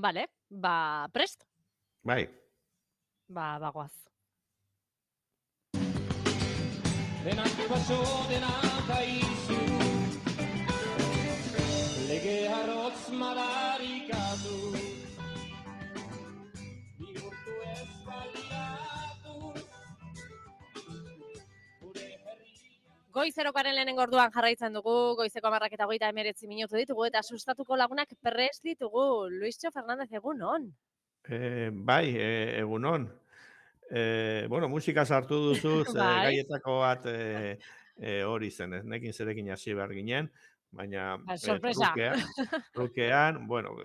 Bale, prest? Bai. Bagoaz. Denak baso, denak aizu, lege arrotz madarikatu, bigurtu ez baliatu, gure herria. Goizerokaren lehenengo orduan jarraitzen dugu, goizeko 10:29 minutu ditugu, eta sustatuko lagunak prest ditugu. Luischo Fernández, egunon. Bai, egunon. Bueno, musika sartu duzu, Bai. gaietako bat hori zen, ez nekin zerekin hasi behar ginen, baina Sorpresa. trukean, bueno,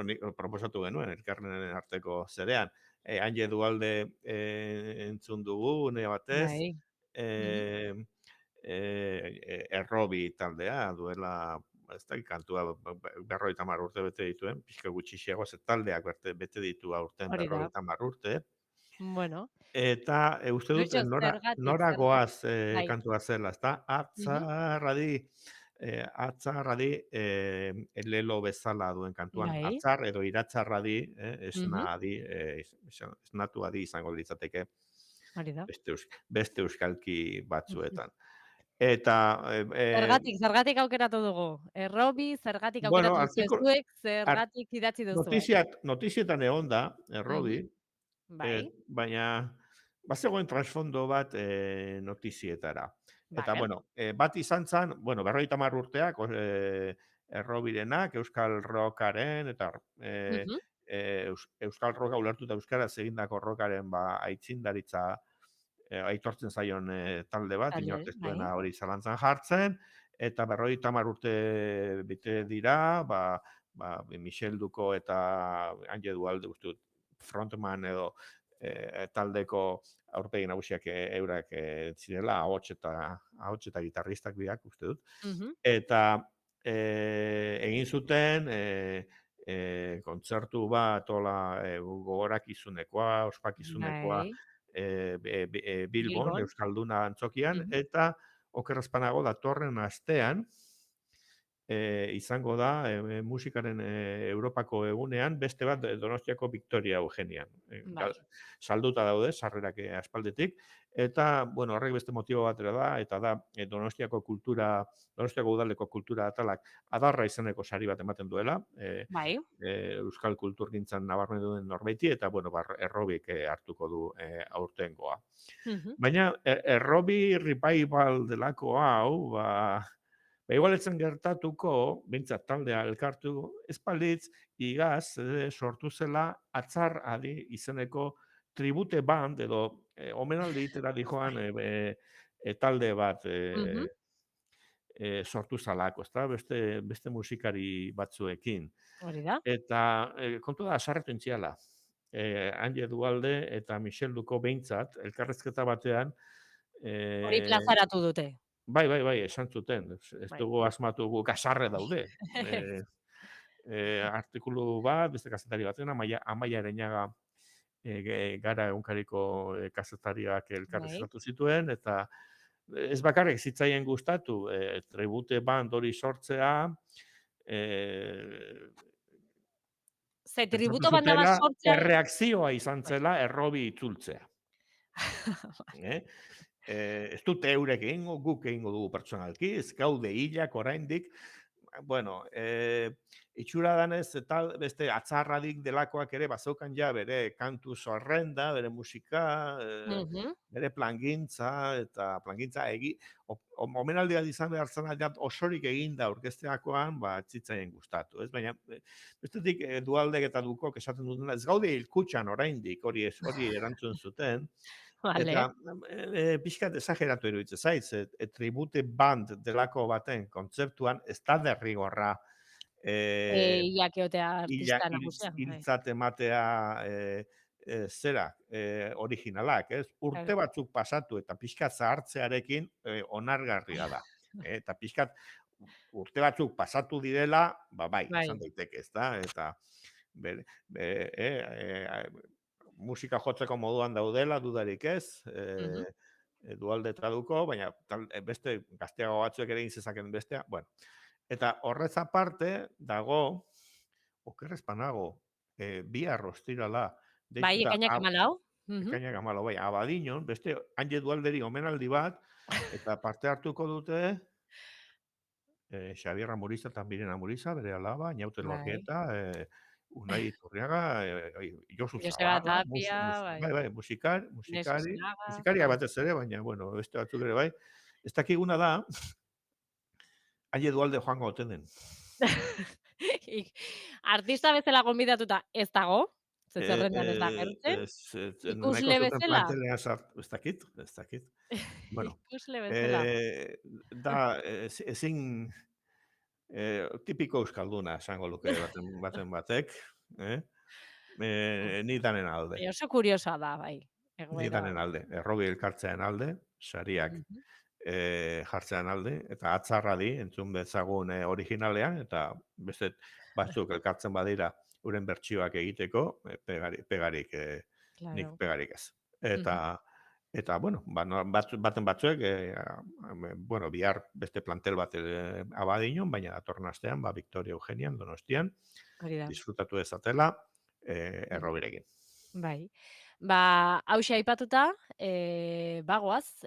nik proposatu genuen, elkarren arteko zerean. Anje Dualde entzun dugu, une batez, Bai. Errobi taldea, duela, ez da, kantua 50 urte bete dituen, pixka gutxixiago, ze taldeak bete ditu aurten Hori da. 50 urte. Bueno. Eta uste dut Luischo, nora goaz Bai. kantua zela, ezta? Atzarradi lelo bezala duen kantuan. Bai. Atzar edo iratzarradi, esnatuadi izango litzateke Hori da. beste euskalki batzuetan. Eta Zergatik aukeratu dugu? Errobi, zergatik bueno, aukeratu zuek, zergatik idatzi duzu? notizietan egon da, Errobi, Bai. baina bazegoen trasfondo bat notizietara. Eta, Vale. bueno, bat izan zen, bueno, 50 urteak, Errobirenak, Euskal Rockaren, eta Euskal Rocka ulertuta euskaraz egindako rockaren aitzindaritza aitortzen zaion talde bat, inork ez duena hori zalantzan jartzen, eta 50 urte bete dira, Michel Duko eta Anje Dualde uste dut frontman edo taldeko aurpegi nagusiak eurak zirela, ahots eta gitarristak biak uste dut. Eta egin zuten kontzertu bat gogorakizunekoa, ospakizunekoa, Bilbon, Euskalduna antzokian, eta okerrazpanago datorren astean izango da musikaren Europako egunean beste bat Donostiako Victoria Eugenian. Salduta daude, sarrerak aspaldetik, eta, bueno, horrek beste motibo batera da, eta da Donostiako udaleko kultura atalak adarra izeneko sari bat ematen duela, Euskal kulturgintzan nabarmen duen norbaiti, eta, bueno, Errobik hartuko du aurtengoa. Baina, Errobi revival delako hau, igualetzen gertatuko, bintzat taldea elkartu, espalitz, igaz, sortu zela Atzarradi izeneko tribute band, edo omenaldi itera dijoan talde bat sortu zalako, ezta? Beste musikari batzuekin. Hori da. Eta kontu da, asarretu intziala. Anje Dualde eta Michel Duko behintzat, elkarrezketa batean. Hori plazaratu dute. Bai, esan zuten. Ez dugu asmatu guk asarre daude. Artikulu bat, beste kazetari batean, Amaia Ereñaga gara egunkariko kazetariak elkarrezketatu zituen, eta ez bakarrik zitzaien gustatu, tribute band hori sortzea, tributo banda bat sortzea, erreakzioa izan zela Errobi itzultzea. Ez dute eurek egingo, guk egingo dugu pertsonalki, ez gaude hilak oraindik, bueno, itxura danez, eta beste Atzarradik delakoak ere bazaukan ja bere kantu zerrenda, bere musika, bere plangintza, eta plangintza omenaldia izan behar zen osorik eginda orkesteakoan, txitzaien gustatu, ez? Baina, bestetik Dualdek eta Dukok esaten dutena, ez gaude hilkutxan oraindik, hori erantzun zuten, eta pixkat esageratu iruditzen zaiz, tribute band delako baten kontzeptuan ez da derrigorra hiltzat ematea originalak, ez? Urte batzuk pasatu eta pixkat zahartzearekin onargarria da. Eta pixkat urte batzuk pasatu direla, bai, esan daiteke, ez da? Eta musika jotzeko moduan daudela, dudarik ez, Dualde eta Duko, baina beste gazteago batzuek ere zezaken bestea, bueno. Eta horrez aparte dago, okerrez panago, bihar ostirala, Bai, deituta ekainak 14. ekainak 14, bai, Abadiñon, beste Anje Dualderi omenaldi bat, eta parte hartuko dute Xabier Amuriza eta Miren Amuriza, bere alaba, Inaute Bai. Lorrieta, Unai Iturriaga, Josu Joseba Zabala, Tapia, bai. bai, Inés Ustiaga, musikariak bai. batez ere, baina, bueno, beste batzuk ere bai. Ez dakiguna da, Anje Dualde joango oten den. Artista bezala gonbidatuta ez dago, ze zerrendan ez da agertzen. Nahiko Ikusle zuten bezala, plantelean ez dakit. Bueno, ikusle bezala. da, ezin, tipiko euskalduna, esango luke baten batek, eh? Ni danen alde. Oso kuriosoa da, bai, Ni egoera. danen alde. Errobi elkartzean alde, sariak Mhm. jartzean alde, eta atzarradi, entzun bezagun originalean, eta beste batzuk elkartzen badira, uren bertsioak egiteko, pegarik, nik Claro. pegarik ez. Mhm. Eta bueno, baten batzuek, bueno, bihar beste plantel bat Abadiñon, baina datorren astean, Victoria Eugenian, Donostian, Hori da. disfrutatu dezatela, errobirekin. Bai. Hauxe aipatuta, bagoaz,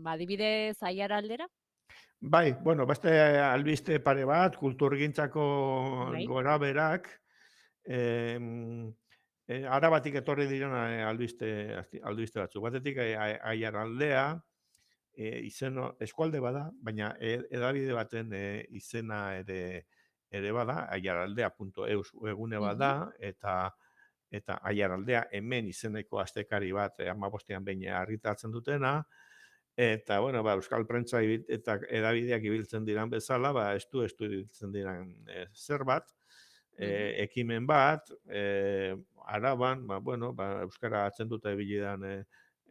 adibidez Aiara aldera? Bai, bueno, beste albiste pare bat, kulturgintzako Bai. goraberak, Arabatik etorri diren albiste batzuk. Batetik Aiaraldea, eskualde bada, baina hedabide baten izena ere bada, aiaraldea.eus webgune bat da, eta Aiaraldea hemen izeneko astekari bat 15ean behin argitaratzen dutena, eta bueno, euskal prentza eta hedabideak ibiltzen diran bezala, estu ibiltzen diran zerbait, ekimen bat, Araban, bueno, euskara atzenduta ibili dan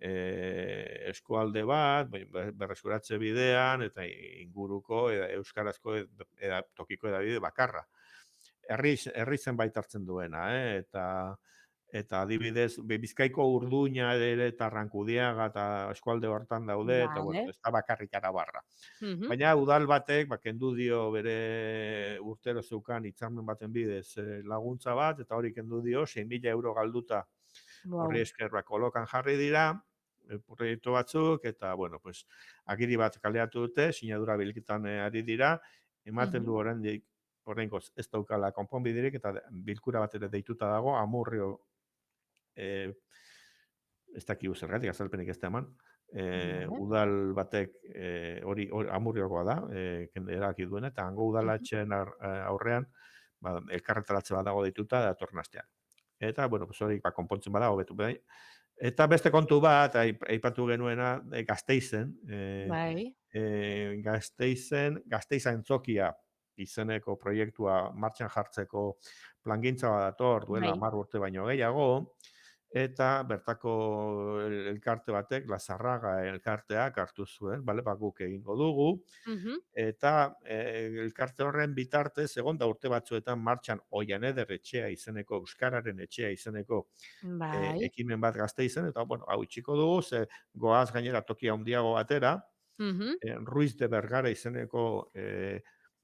eskualde bat, berreskuratze bidean eta inguruko euskarazko tokiko hedabide bakarra. Herri zenbait hartzen duena, eta adibidez, Bizkaiko Urduña ere eta Arrankudiaga eta eskualde hortan daude, eta bueno, Vale. ez da bakarrik Arabarra. Mhm. Baina udal batek, kendu dio bere urtero zeukan hitzarmen baten bidez laguntza bat, eta hori kendu dio, 6.000 euro galduta horri Wow. esker kolokan jarri dira, proiektu batzuk, eta bueno, pues, agiri bat kaleatu dute, sinadura bilketan ari dira, ematen du oraingoz ez daukala konponbiderik, eta bilkura bat ere deituta dago, Amurrio, ez dakigu zergatik, azalpenik ez da eman, Vale. udal batek hori Amurriokoa da, erabaki duena, eta hango udalatxeen aurrean, elkarretaratze bat dago deituta datorren astean. Eta, bueno, hori konpontzen bada, hobetu bai. Eta beste kontu bat, aipatu genuena, Gasteizen, Bai. Gasteiza Entzokia izeneko proiektua martxan jartzeko plangintza bat dator, duela Bai. 10 urte baino gehiago, eta bertako elkarte batek, Lazarraga elkarteak hartu zuen, guk egingo dugu, eta elkarte horren bitartez, egon da urte batzuetan martxan Oian Eder etxea izeneko, Euskararen etxea izeneko Bai. ekimen bat Gasteizen, eta bueno, hau itxiko dugu, ze goaz gainera tokia handiago batera, Ruiz de Bergara izeneko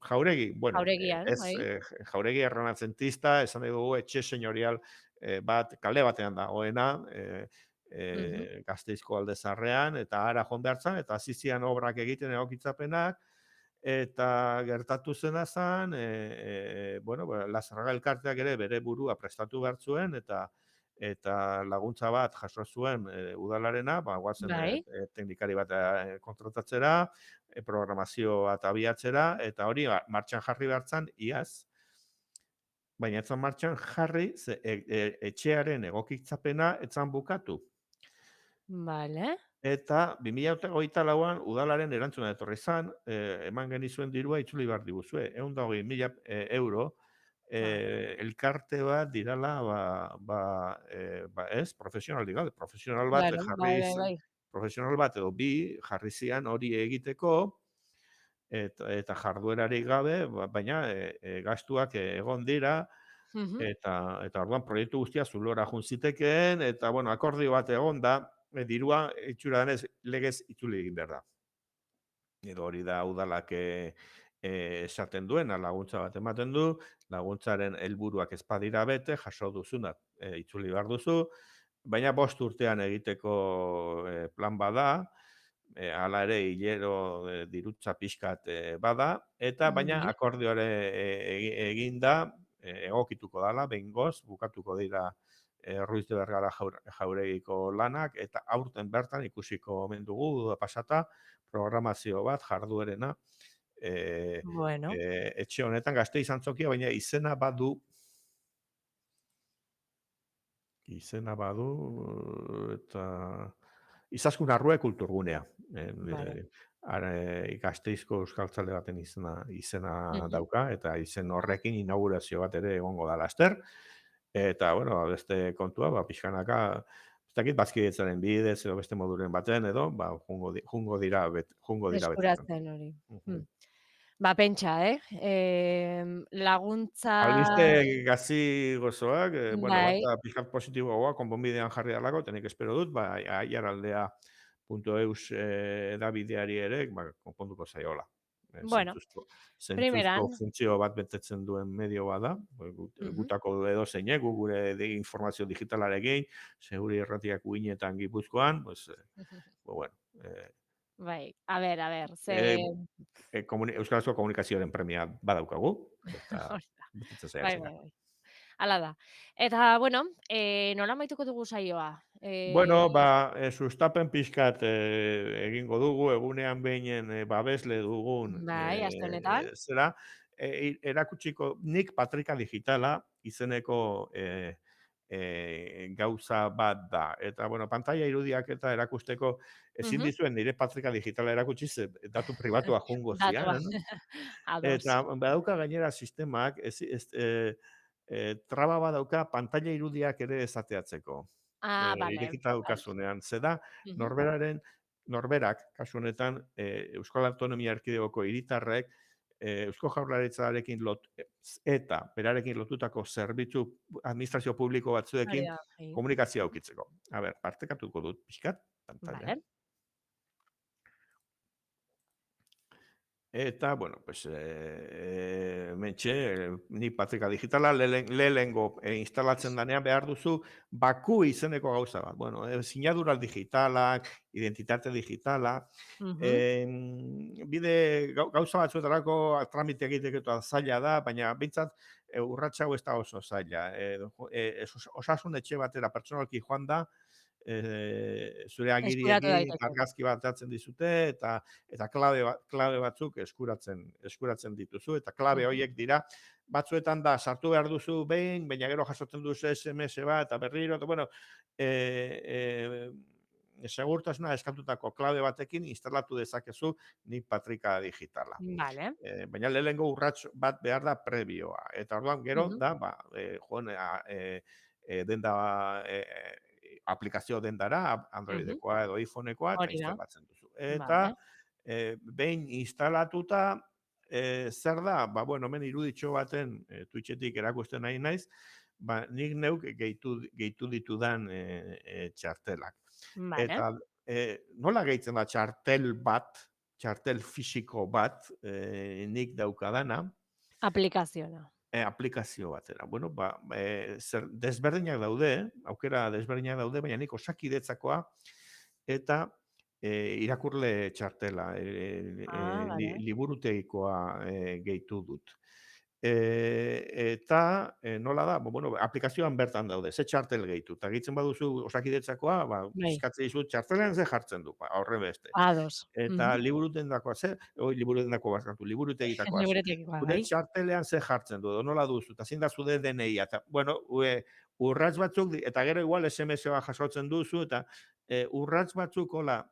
jauregi, bueno, Jauregian, ez bai. jauregi errenazentista, esan dugu etxe senyorial bat, kale batean dagoena, Gasteizko alde zarrean, eta ara joan behartzen, eta hasi zian obrak egiten egokitzapenak, eta gertatu zena zen, bueno, Lazarraga elkarteak ere bere burua prestatu behar zuen, eta laguntza bat jaso zuen udalarena, guazen Bai. teknikari bat kontratatzera, programazio bat abiatzera, eta hori martxan jarri behartzen, iaz, baina etzan martxan jarri, etxearen egokitzapena etzan bukatu. Vale. Eta 2024an udalaren erantzuna etorri zan, eman genizuen dirua itzuli behar diguzue, 120.000 euro, elkarte bat dirala, ez, profesional digal, profesional bat Claro, bai. profesional bat edo bi jarri zian hori egiteko, eta jarduerarik gabe, baina gastuak egon dira, eta orduan proiektu guztia zulora jun zitekeen, eta bueno, akordio bat egon da, dirua itxura denez legez itzuli egin behar da. Edo hori da udalak esaten duena laguntza bat ematen du, laguntzaren helburuak ez badira bete, jaso duzuna itzuli behar duzu, baina 5 urtean egiteko plan bada, hala ere hilero dirutza pixkat bada, eta baina Bai. akordioare eginda egokituko dala, behingoz, bukatuko dira Ruiz de Bergara jauregiko lanak, eta aurten bertan ikusiko omen dugu, uda pasata, programazio bat, jarduerena, Bueno, etxe honetan Gasteiz antzokia, baina izena badu, eta Izaskun Arrue kulturgunea. vale. Gasteizko euskaltzale baten izena Mhm. dauka, eta izen horrekin inaugurazio bat ere egongo da laster. Eta, bueno, beste kontua, pixkanaka, ez dakit bazkidetzaren bidez edo beste moduren baten edo, jungo dira betetzen. Eskuratzen hori. Mhm. Ba, pentsa, laguntza, Albiste gazi gozoak, bueno, bai, bata pixkat positiboa, konponbidean jarri dalako, tenik espero dut, aiaraldea.eus edabideari ere, konponduko zaiola. bueno, Zentzuzko primeran, funtzio bat betetzen duen medio bada, mhm, gutako edo zeinek, gu gure informazio digitalarekin, seguri erratiak uinetan Gipuzkoan, pues, bueno, bai, a ber, eh, Euskarazko komunikazioaren premia badaukagu, eta hori da, betetzen bai, saiatzen bai, gara. bai. Hala da. Eta, bueno, nola amaituko dugu saioa? Bueno, sustapen pixkat egingo dugu, egunean behinen babesle dugun, Bai, aste honetan. zera, erakutsiko nik Patrika Digitala izeneko gauza bat da. Eta, bueno, pantalla irudiak eta erakusteko ezin Mhm. dizuen nire Patrika Digitala erakutsi ze datu pribatua jungo Datua, zian. ados. Eta badauka gainera sistemak, traba badauka pantalla irudiak ere esateatzeko. Ah, vale, Irekita vale. daukazunean. Zeda, Mhm. norberak, kasu honetan, Euskal Autonomia Erkidegoko hiritarrek, Eusko Jaurlaritzarekin eta berarekin lotutako zerbitzu administrazio publiko Hori batzuekin da, bai. komunikazioa aukitzeko. A ber, partekatuko dut pixkat, pantalla. Vale. Eta, bueno, pues, mentxe, ni Patrika Digitala, lehengo instalatzen danean behar duzu, baku izeneko gauza bat. Bueno, sinadura digitalak, identitate digitala, Mhm. bide gauza batzuetarako tramite egiteko eta zaila da, baina bintzat urratsa hau ez da oso zaila. Osasun etxe batera pertsonalki joan da, zure Eskuratu agiriekin daiteke. argazki bat atzen dizute eta klabe batzuk eskuratzen dituzu eta klabe Mhm. horiek dira batzuetan da sartu behar duzu behin, baina gero jasotzen duzu SMS bat eta berriro eta bueno, segurtasuna eskatutako klabe batekin instalatu dezakezu nik Patrika Digitala. Vale. Baina lehenengo urrats bat behar da prebioa. Eta orduan gero Mhm. da, denda aplikazio dendara, Mhm. Androidekoa edo iPhonekoa, eta Hori da. instalatzen duzu. Eta Vale. behin instalatuta, zer da? Ba, bueno, hemen iruditxo baten Twitchetik erakusten nahi naiz, nik neuk gehitu ditudan txartelak. Vale. Eta nola gehitzen da txartel fisiko bat, nik daukadana, Aplikaziona. aplikazio batera. Bueno, desberdinak daude, aukera desberdinak daude, baina nik osakidetzakoa eta irakurle txartela, Ah, vale. liburutegikoa gehitu dut. Eta nola da? Bueno, aplikazioan bertan daude, ze txartel gehitu. Eta gehitzen baduzu osakidetzakoa, Bai. eskatze dizu txartelean ze jartzen du, horre beste. Ados. Eta Mhm. liburutendakoa zer, liburutendako barkatu, liburutegitakoa zer. Liburutegikoa, Gure bai. txartelean ze jartzen du, edo nola duzu, eta zein da zude DNI-a, eta, bueno, urrats batzuk, eta gero igual SMS-a jasotzen duzu, eta urrats batzuk, hola,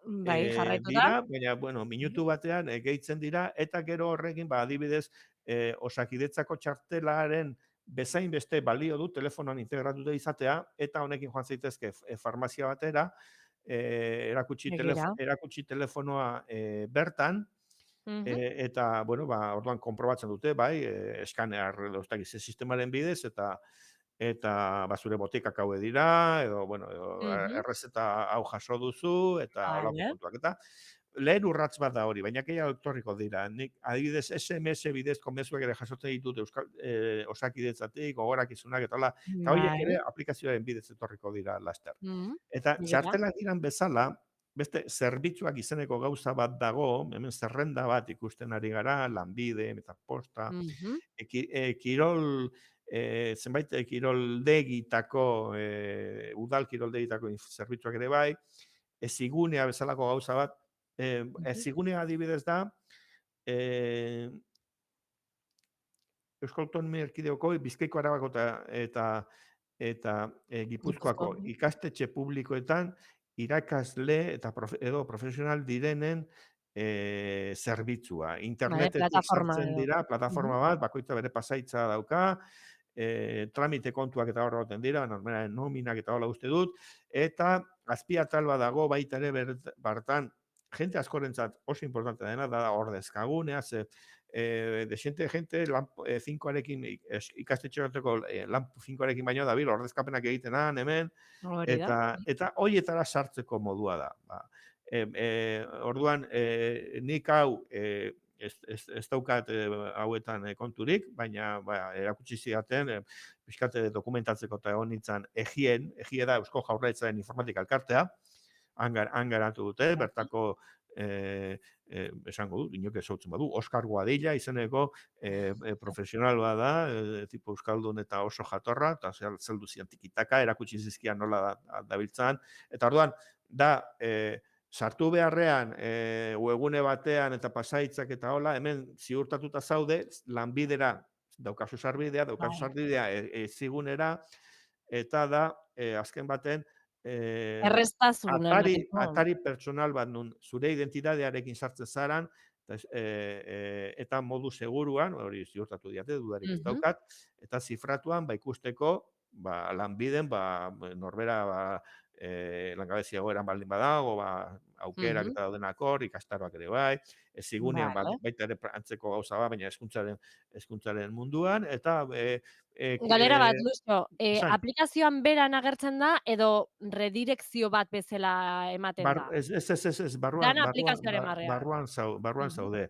Bai, jarraituta. dira, baina, bueno, Mhm. minutu batean gehitzen dira, eta gero horrekin, adibidez, osakidetzako txartelaren bezain beste balio du telefonoan integratuta izatea, eta honekin joan zaitezke farmazia batera, Begira. erakutsi telefonoa bertan, Mhm. eta, bueno, orduan konprobatzen dute, bai, eskanear edo ez dakit ze sistemaren bidez, eta zure botikak hauek dira, edo, bueno, edo Mhm. errezeta hau jaso duzu, eta holako Vale. kontuak. Eta lehen urratz bat da hori, baina gehiago etorriko dira. Nik adibidez SMS bidezko mezuak ere jasotzen ditut Osakidetzatik, gogorakizunak eta hola, eta horiek ere Bai. aplikazioaren bidez etorriko dira laster. Mhm. Eta Begira. txartelak diran bezala, beste zerbitzuak izeneko gauza bat dago, hemen zerrenda bat ikusten ari gara, lanbide, eta posta, Mhm. kirol, zenbait kiroldegitako, udal kiroldegitako zerbitzuak ere bai, ezigunea bezalako gauza bat, Mhm. ezigunea adibidez da, eh, Euskal Autonomia Erkidegoko Bizkaiko Arabako eta Gipuzkoako Gipuzkoa. ikastetxe publikoetan irakasle eta edo profesional direnen zerbitzua. Vale, Internetetik plataforma sartzen edo. dira, Mhm. plataforma bat, bakoitza bere pasaitza dauka, tramite kontuak eta horre goten dira, normala nominak eta hola uste dut, eta azpiatal bat dago baita ere bertan, jente askorentzat oso importante dena, da ordezkagunea, ze desente gente lan 5arekin ikastetxe bateko lan 5arekin baino dabil ordezkapenak egitenan hemen Hori da. eta hoietara sartzeko modua da. Orduan nik hau ez daukat hauetan konturik, baina erakutsi zidaten pixkate dokumentatzeko eta egon nintzen egie da Eusko Jaurlaritzaren informatika elkartea, han garatu dute, bertako esango du, inok ezautzen badu, Oskar Guadilla izeneko profesional bada, tipo euskaldun eta oso jatorra, eta zeldu zian tikitaka, erakutsi zizkian nola dabiltzan, eta orduan, da, sartu beharrean, webgune batean eta pasaitzak eta hola, hemen ziurtatuta zaude, lanbidera, daukazu sarbidea ezigunera, eta da, azken baten, Erreztasun emateko. atari pertsonal bat nun zure identitatearekin sartzen zaran, eta modu seguruan, hori ziurtatu diate, dudarik ez Mhm. daukat, eta zifratuan ikusteko lanbiden norbera langabezia egoeran baldin badago, aukerak Mhm. eta daudenak hor, ikastaroak ere bai, ezigunean Vale. baita ere antzeko gauza bat, baina hezkuntzaren munduan, eta Galera bat, Lucio, esan, aplikazioan beran agertzen da edo redirekzio bat bezala ematen da? barruan, Dana aplikazioaren barrean. barruan Mhm. zaude.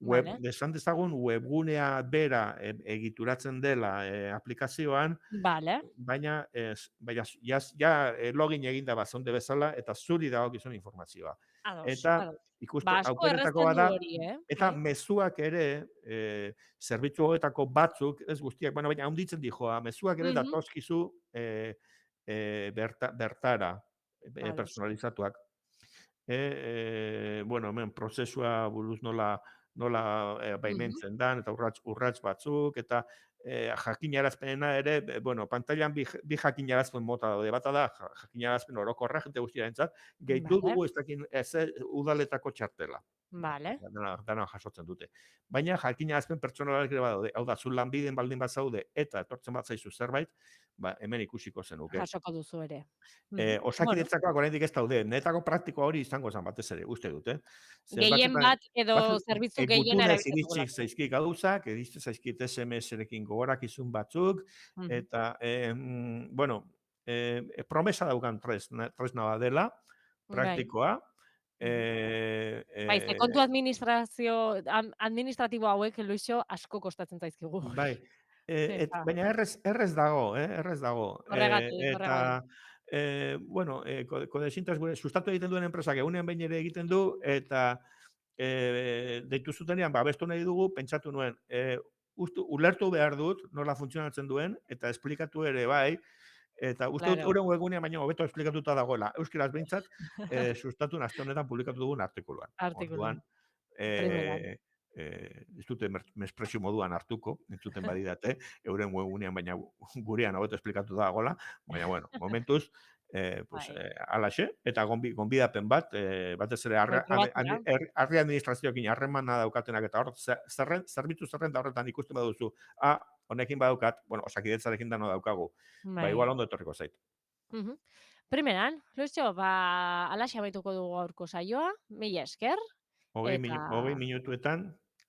Vale. Esan dezagun webgunea bera egituratzen dela aplikazioan, Vale. baina ja login eginda bazonde bezala, eta zuri dagokizun informazioa. Ados, Eta ados. ikuste Ba, asko aukeretako errazten du bada, hori, eta Bai. mezuak ere, zerbitzu hauetako batzuk, ez guztiak, baina handitzen dijoa, mezuak ere Mhm. datozkizu bertara, Ados. personalizatuak. Bueno, hemen prozesua buruz nola Mhm. baimentzen dan, eta urrats batzuk, eta jakinarazpena ere, bueno, pantailan bi jakinarazpen mota daude. Bata da, jakinarazpen orokorra, jente guztiarentzat, gehitu Vale. dugu ez udaletako txartela. Vale. Dana jasotzen dute. Baina jakinarazpen pertsonalak ere badaude. Hau da, zu lanbiden baldin bat zaude, eta etortzen bat zaizu zerbait, hemen ikusiko zenuke. Jasoko duzu ere. Mhm. Bueno, Osakidetzakoak oraindik ez daude. Netako praktikoa hori izango zen batez ere, uste dut, Zer gehien batzutan, bat edo zerbitzu gehiena gutunez erabiltzen iritsi dugulako. zaizkik gauzak, iritsi zaizkit SMS-erekin gogorakizun batzuk, Mhm. eta, bueno, promesa daukan tresna bat dela, Bai. praktikoa, Mhm. eh, Bai, ze eh, kontu administratibo hauek, Luixo, asko kostatzen zaizkigu. bai, Eta baina errez dago, errez dago. horregatik, horregatik. Eta, bueno, kodesintas gure sustatu egiten duen enpresak egunean behin ere egiten du, eta deitu zutenean, babestu nahi dugu, pentsatu nuen, ulertu behar dut, nola funtzionatzen duen, eta esplikatu ere bai, eta uste dut Claro, euren webgunean baino hobeto esplikatuta dagoela. Euskaraz behintzat, sustatu aste honetan publikatu dugun artikuluan. artikuluan. Orduan, Primeran. ez dute mespresio moduan hartuko, entzuten badidate, euren webgunean baina gurean hobeto esplikatu dagoela, baina bueno, momentuz, Bai. alaxe, eta gonbidapen bat, batez ere Bai, probatzera. arri administrazioekin harremana daukatenak, eta hor, zerbitzu zerrenda horretan ikusten baduzu, honekin badaukat, bueno, Osakidetzarekin dano daukagu, igual Bai. ondo etorriko zait. Mhm. Primeran, Luixo, alaxe amaituko dugu gaurko saioa. Mila esker. Hogei Eta, minutuetan,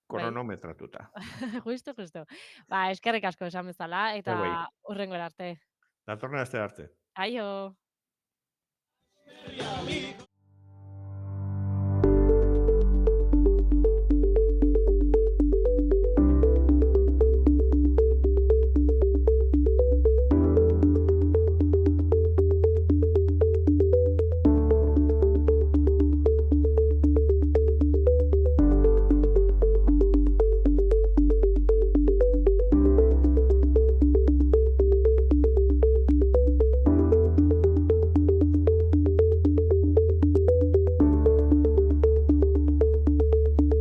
bai, kronometratuta. justo, justo. Eskerrik asko esan bezala, eta Zeuei, hurrengora arte. datorren aste arte. Aio!